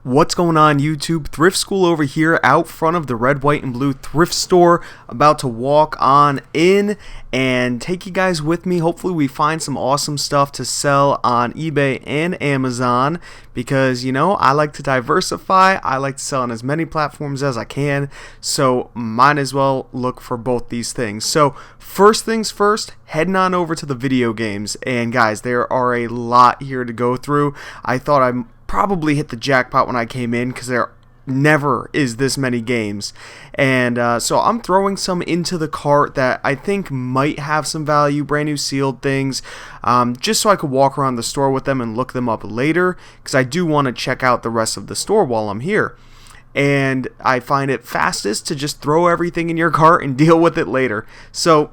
What's going on YouTube? Thrift School over here out front of the red, white, and blue thrift store, about to walk on in and take you guys with me. Hopefully we find some awesome stuff to sell on eBay and Amazon because, you know, I like to diversify. I like to sell on as many platforms as I can, so might as well look for both these things. So first things first, heading on over to the video games, and guys, there are a lot here to go through. I thought I probably hit the jackpot when I came in because there never is this many games, and so I'm throwing some into the cart that I think might have some value, brand new sealed things, just so I could walk around the store with them and look them up later, because I do want to check out the rest of the store while I'm here. And I find it fastest to just throw everything in your cart and deal with it later. So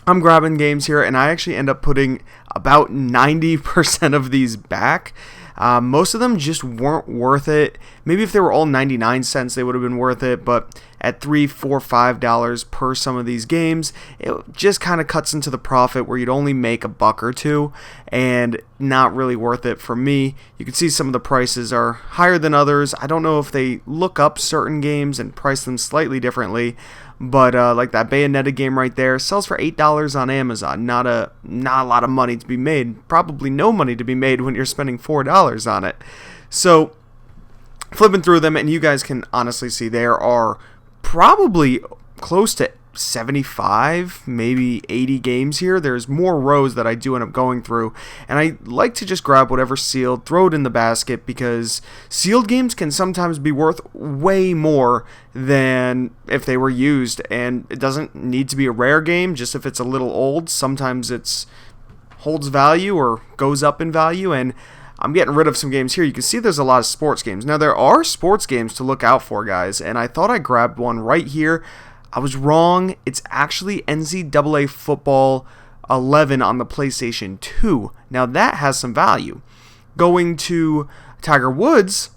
I'm grabbing games here, and I actually end up putting about 90% of these back. Most of them just weren't worth it. Maybe if they were all 99 cents, they would have been worth it. But at $3, $4, $5 per some of these games, it just kind of cuts into the profit where you'd only make $1 or $2, and not really worth it for me. You can see some of the prices are higher than others. I don't know if they look up certain games and price them slightly differently. But like that Bayonetta game right there sells for $8 on Amazon. Not a lot of money to be made. Probably no money to be made when you're spending $4 on it. So flipping through them, and you guys can honestly see there are probably close to 75, maybe 80 games here. There's more rows that I do end up going through, and I like to just grab whatever's sealed, throw it in the basket, because sealed games can sometimes be worth way more than if they were used. And it doesn't need to be a rare game, just if it's a little old. Sometimes it's holds value or goes up in value, and I'm getting rid of some games here. You can see there's a lot of sports games. Now there are sports games to look out for, guys, and I thought I grabbed one right here. I was wrong. It's actually NCAA Football 11 on the PlayStation 2. Now that has some value. Going to Tiger Woods,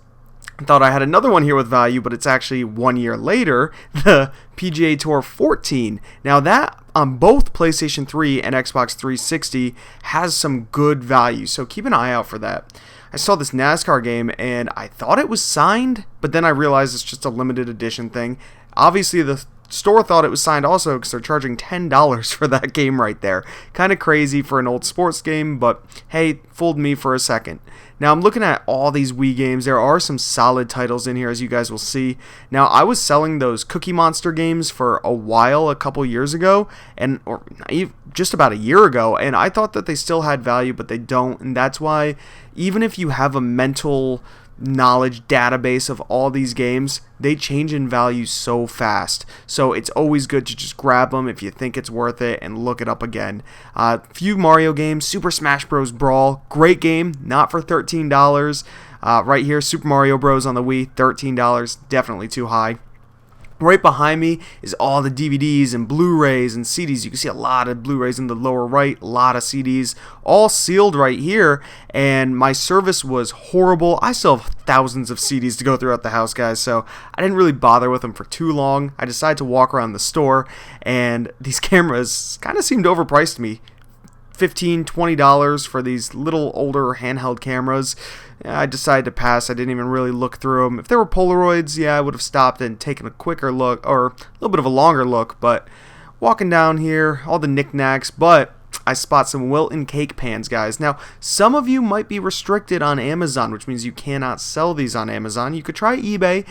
I thought I had another one here with value, but it's actually 1 year later, the PGA Tour 14. Now that on both PlayStation 3 and Xbox 360 has some good value, so keep an eye out for that. I saw this NASCAR game and I thought it was signed, but then I realized it's just a limited edition thing. Obviously the store thought it was signed also, because they're charging $10 for that game right there. Kind of crazy for an old sports game, but hey, fooled me for a second. Now I'm looking at all these Wii games. There are some solid titles in here, as you guys will see. Now I was selling those Cookie Monster games for a while, a couple years ago, or just about a year ago, and I thought that they still had value, but they don't. And that's why, even if you have a mental knowledge database of all these games, they change in value so fast. So it's always good to just grab them if you think it's worth it and look it up again. Few Mario games. Super Smash Bros. Brawl, great game, not for $13. Right here, Super Mario Bros. On the Wii, $13, definitely too high. Right behind me is all the DVDs and Blu-rays and CDs. You can see a lot of Blu-rays in the lower right, a lot of CDs, all sealed right here, and my service was horrible. I still have thousands of CDs to go throughout the house, guys, so I didn't really bother with them for too long. I decided to walk around the store, and these cameras kind of seemed overpriced to me. $15, $20 for these little older handheld cameras. I decided to pass. I didn't even really look through them. If they were Polaroids, yeah, I would have stopped and taken a quicker look, or a little bit of a longer look. But walking down here, all the knickknacks, but I spot some Wilton cake pans, guys. Now, some of you might be restricted on Amazon, which means you cannot sell these on Amazon. You could try eBay,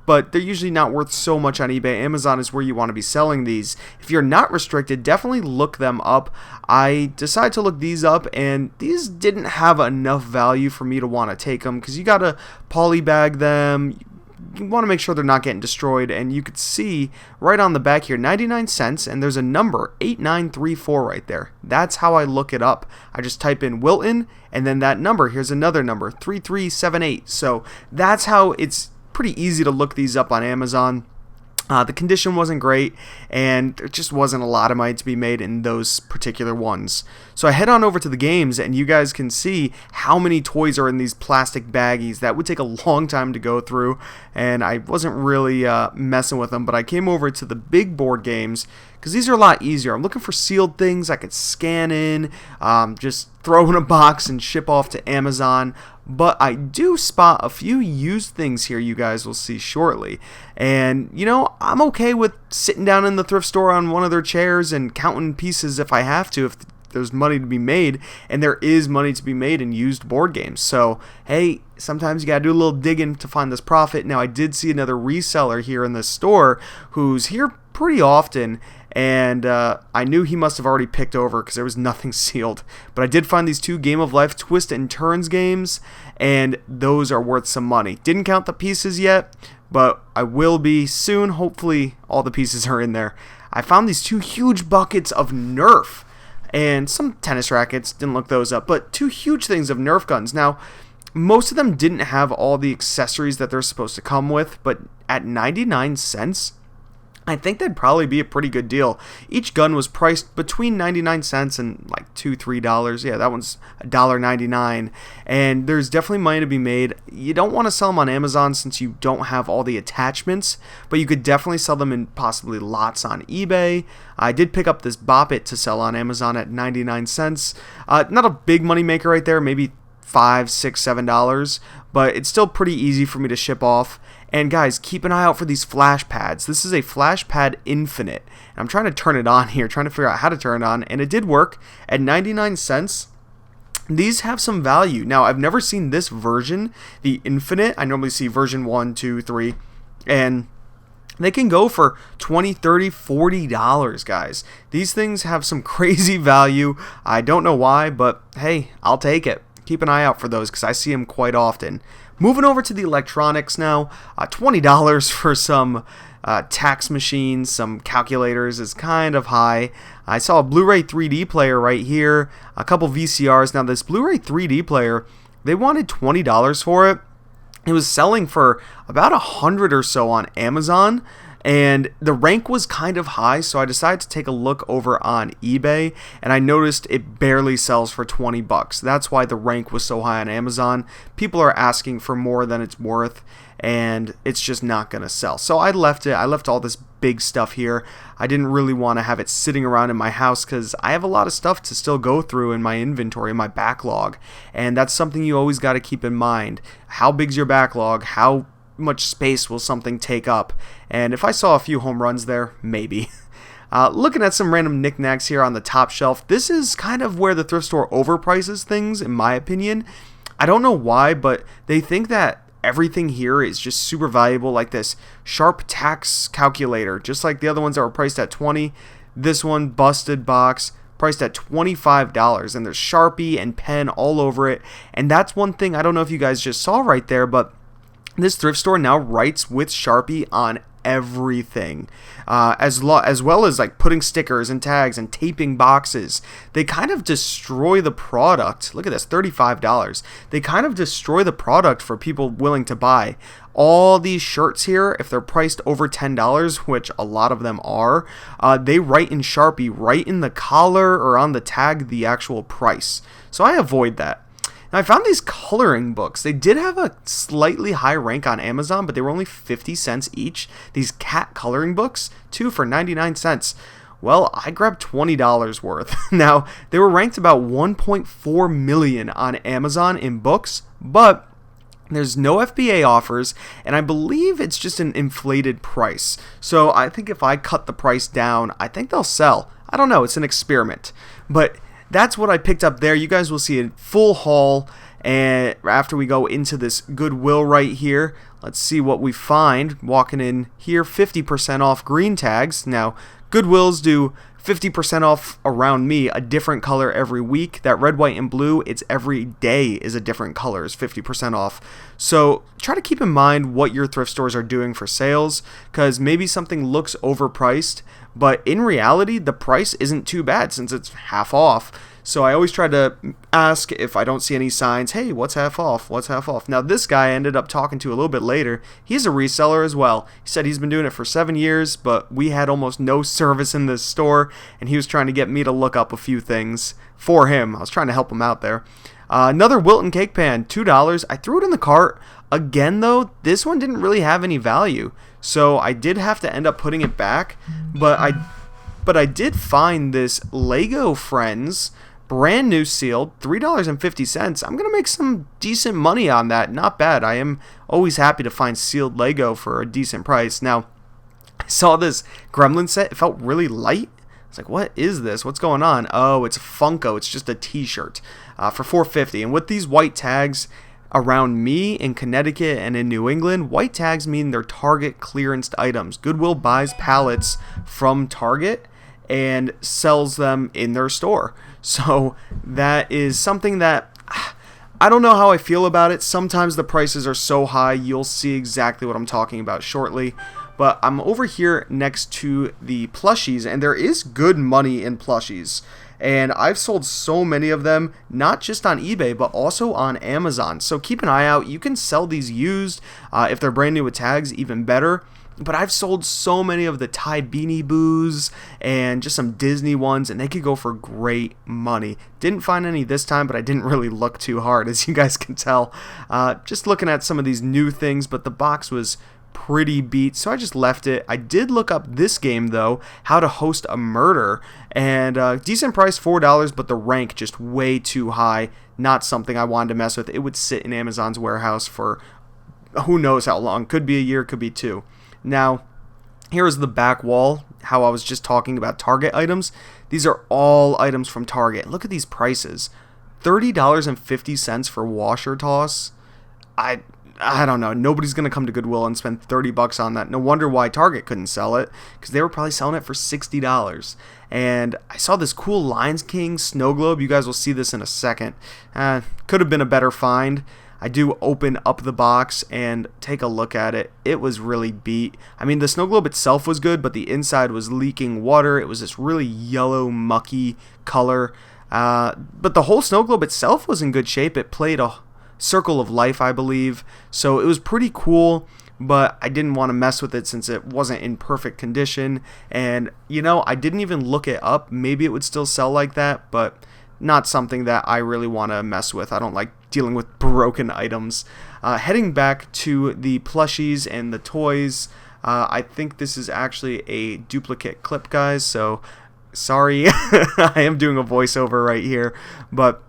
but they're usually not worth so much on eBay. Amazon is where you want to be selling these. If you're not restricted, definitely look them up. I decided to look these up, and these didn't have enough value for me to want to take them, because you got to polybag them. You want to make sure they're not getting destroyed, and you could see right on the back here 99 cents, and there's a number 8934 right there. That's how I look it up. I just type in Wilton, and then that number, here's another number, 3378. So that's how it's pretty easy to look these up on Amazon. The condition wasn't great, and there just wasn't a lot of money to be made in those particular ones. So I head on over to the games, and you guys can see how many toys are in these plastic baggies. That would take a long time to go through, and I wasn't really messing with them, but I came over to the big board games, because these are a lot easier. I'm looking for sealed things I could scan in, just throw in a box and ship off to Amazon. but I do spot a few used things here you guys will see shortly. And, you know, I'm okay with sitting down in the thrift store on one of their chairs and counting pieces if I have to, if there's money to be made, and there is money to be made in used board games. So, hey, sometimes you gotta do a little digging to find this profit. Now, I did see another reseller here in this store who's here pretty often, and I knew he must have already picked over because there was nothing sealed. But I did find these 2 Game of Life Twist and Turns games, and those are worth some money. Didn't count the pieces yet, but I will be soon. Hopefully all the pieces are in there. I found these 2 huge buckets of Nerf and some tennis rackets. Didn't look those up, but 2 huge things of Nerf guns. Now, most of them didn't have all the accessories that they're supposed to come with, but at 99 cents, I think that'd probably be a pretty good deal. Each gun was priced between 99 cents and like $2-3. Yeah, that one's $1.99. And there's definitely money to be made. You don't want to sell them on Amazon since you don't have all the attachments, but you could definitely sell them in possibly lots on eBay. I did pick up this Bop It to sell on Amazon at 99 cents. Not a big money maker right there, maybe $5, $6, $7, but it's still pretty easy for me to ship off. And guys, keep an eye out for these flash pads. This is a Flash Pad Infinite. And I'm trying to turn it on here, trying to figure out how to turn it on, and it did work at 99 cents. These have some value. Now, I've never seen this version, the Infinite. I normally see version 1, 2, 3, and they can go for $20, $30, $40, guys. These things have some crazy value. I don't know why, but hey, I'll take it. Keep an eye out for those because I see them quite often. Moving over to the electronics now, $20 for some tax machines, some calculators is kind of high. I saw a Blu-ray 3D player right here, a couple VCRs. Now this Blu-ray 3D player, they wanted $20 for it. It was selling for about $100 or so on Amazon, and the rank was kind of high, so I decided to take a look over on eBay, and I noticed it barely sells for $20. That's why the rank was so high on Amazon. People are asking for more than it's worth, and it's just not going to sell. So I left it. I left all this big stuff here. I didn't really want to have it sitting around in my house because I have a lot of stuff to still go through in my inventory, my backlog, and that's something you always got to keep in mind. How big's your backlog? How much space will something take up? And if I saw a few home runs there, maybe. Looking at some random knickknacks here on the top shelf, this is kind of where the thrift store overprices things, in my opinion. I don't know why, but they think that everything here is just super valuable, like this Sharp tax calculator, just like the other ones that were priced at $20. This one, busted box, priced at $25, and there's Sharpie and pen all over it. And that's one thing I don't know if you guys just saw right there, but this thrift store now writes with Sharpie on everything, as well as like putting stickers and tags and taping boxes. They kind of destroy the product. Look at this, $35. They kind of destroy the product for people willing to buy. All these shirts here, if they're priced over $10, which a lot of them are, they write in Sharpie right in the collar or on the tag the actual price. So I avoid that. Now, I found these coloring books. They did have a slightly high rank on Amazon, but they were only 50 cents each. These cat coloring books, 2 for 99 cents. Well, I grabbed $20 worth. Now, they were ranked about 1.4 million on Amazon in books, but there's no FBA offers, and I believe it's just an inflated price. So I think if I cut the price down, I think they'll sell. I don't know. It's an experiment. But that's what I picked up there. You guys will see a full haul and after we go into this Goodwill right here. Let's see what we find. Walking in here, 50% off green tags. Now, Goodwills do 50% off around me, a different color every week. That red, white, and blue, it's every day is a different color, is 50% off. So try to keep in mind what your thrift stores are doing for sales, because maybe something looks overpriced, but in reality, the price isn't too bad since it's half off. So I always try to ask if I don't see any signs, hey, what's half off? What's half off? Now, this guy I ended up talking to a little bit later. He's a reseller as well. He said he's been doing it for 7 years, but we had almost no service in this store, and he was trying to get me to look up a few things for him. I was trying to help him out there. Another Wilton cake pan, $2. I threw it in the cart. Again, though, this one didn't really have any value, so I did have to end up putting it back, but I did find this Lego Friends brand new sealed, $3.50. I'm going to make some decent money on that. Not bad. I am always happy to find sealed Lego for a decent price. Now, I saw this Gremlin set. It felt really light. It's like, what is this? What's going on? Oh, it's Funko. It's just a t-shirt for $4.50. And with these white tags around me in Connecticut and in New England, white tags mean they're Target clearanced items. Goodwill buys pallets from Target and sells them in their store. So that is something that I don't know how I feel about it. Sometimes the prices are so high, you'll see exactly what I'm talking about shortly. But I'm over here next to the plushies, and there is good money in plushies. And I've sold so many of them, not just on eBay, but also on Amazon. So keep an eye out. You can sell these used. If they're brand new with tags, even better. But I've sold so many of the Ty Beanie Boos and just some Disney ones, and they could go for great money. Didn't find any this time, but I didn't really look too hard, as you guys can tell. Just looking at some of these new things, but the box was pretty beat, so I just left it. I did look up this game, though, How to Host a Murder, and decent price, $4, but the rank just way too high. Not something I wanted to mess with. It would sit in Amazon's warehouse for who knows how long. Could be a year, could be two. Now, here is the back wall, how I was just talking about Target items. These are all items from Target. Look at these prices. $30.50 for washer toss. I don't know. Nobody's going to come to Goodwill and spend $30 on that. No wonder why Target couldn't sell it, because they were probably selling it for $60. And I saw this cool Lion King snow globe. You guys will see this in a second. Could have been a better find. I do open up the box and take a look at it. It was really beat. I mean, the snow globe itself was good, but the inside was leaking water. It was this really yellow, mucky color. But the whole snow globe itself was in good shape. It played a circle of life, I believe. So it was pretty cool, but I didn't want to mess with it since it wasn't in perfect condition. And, you know, I didn't even look it up. Maybe it would still sell like that, but not something that I really want to mess with. I don't like dealing with broken items. Heading back to the plushies and the toys, I think this is actually a duplicate clip, guys, so sorry. I am doing a voiceover right here, but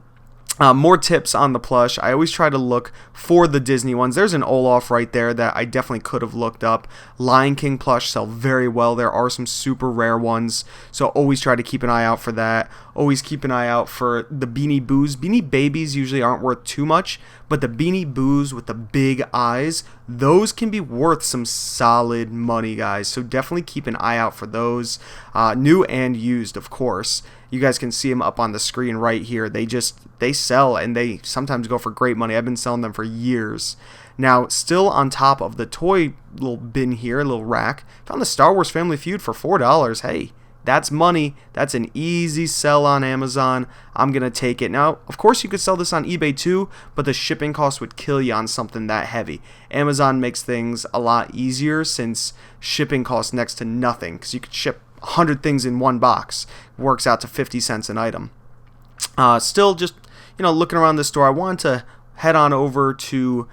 more tips on the plush. I always try to look for the Disney ones. There's an Olaf right there that I definitely could have looked up. Lion King plush sell very well. There are some super rare ones, so always try to keep an eye out for that. Always keep an eye out for the Beanie Boos. Beanie Babies usually aren't worth too much, but the Beanie Boos with the big eyes, those can be worth some solid money, guys. So definitely keep an eye out for those. New and used, of course. You guys can see them up on the screen right here. They sell, and they sometimes go for great money. I've been selling them for years. Now, still on top of the toy little bin here, little rack, found the Star Wars Family Feud for $4. Hey, that's money. That's an easy sell on Amazon. I'm going to take it. Now, of course, you could sell this on eBay too, but the shipping cost would kill you on something that heavy. Amazon makes things a lot easier since shipping costs next to nothing, because you could ship 100 things in one box. Works out to 50 cents an item. Still just, looking around the store, I wanted to head on over to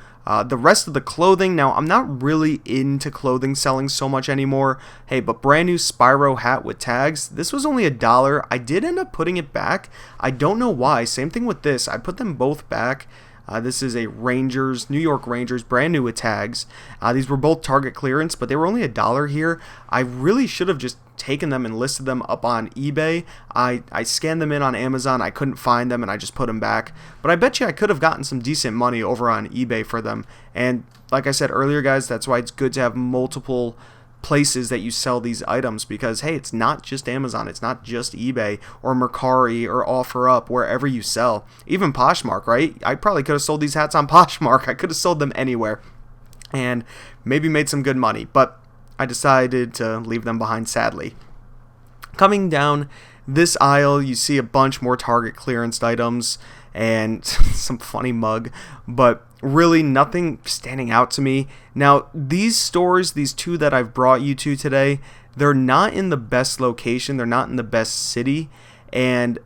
the rest of the clothing. Now, I'm not really into clothing selling so much anymore. Hey, but brand new Spyro hat with tags. This was only $1. I did end up putting it back. I don't know why. Same thing with this. I put them both back. This is a New York Rangers, brand new with tags. These were both Target clearance, but they were only $1 here. I really should have just taken them and listed them up on eBay. I scanned them in on Amazon. I couldn't find them, and I just put them back. But I bet you I could have gotten some decent money over on eBay for them. And like I said earlier, guys, that's why it's good to have multiple places that you sell these items, because hey, it's not just Amazon, it's not just eBay or Mercari or OfferUp, wherever you sell. Even Poshmark, right? I probably could have sold these hats on Poshmark. I could have sold them anywhere and maybe made some good money, but I decided to leave them behind, sadly. Coming down this aisle, you see a bunch more Target clearance items and some funny mug, but really nothing standing out to me. Now, these stores, these two that I've brought you to today, they're not in the best location, they're not in the best city, and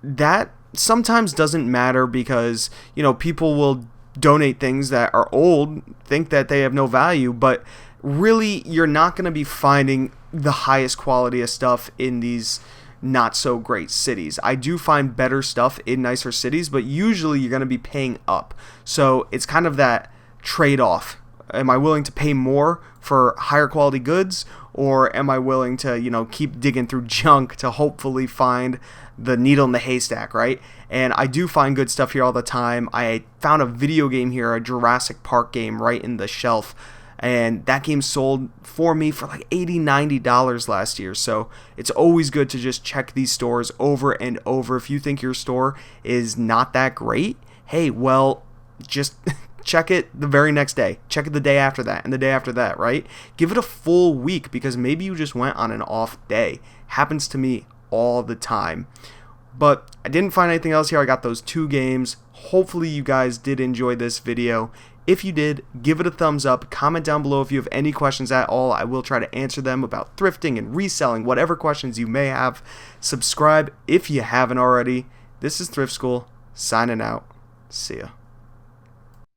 that sometimes doesn't matter because, people will donate things that are old, think that they have no value, but really you're not going to be finding the highest quality of stuff in these not so great cities. I do find better stuff in nicer cities, but usually you're going to be paying up. So it's kind of that trade-off. Am I willing to pay more for higher quality goods, or am I willing to, keep digging through junk to hopefully find the needle in the haystack, right? And I do find good stuff here all the time. I found a video game here, a Jurassic Park game, right in the shelf, and that game sold for me for like $80, $90 last year. So it's always good to just check these stores over and over. If you think your store is not that great, hey, well, just check it the very next day. Check it the day after that and the day after that, right? Give it a full week, because maybe you just went on an off day. Happens to me all the time. But I didn't find anything else here. I got those 2 games. Hopefully you guys did enjoy this video. If you did, give it a thumbs up. Comment down below if you have any questions at all. I will try to answer them about thrifting and reselling, whatever questions you may have. Subscribe if you haven't already. This is Thrift School, signing out. See ya.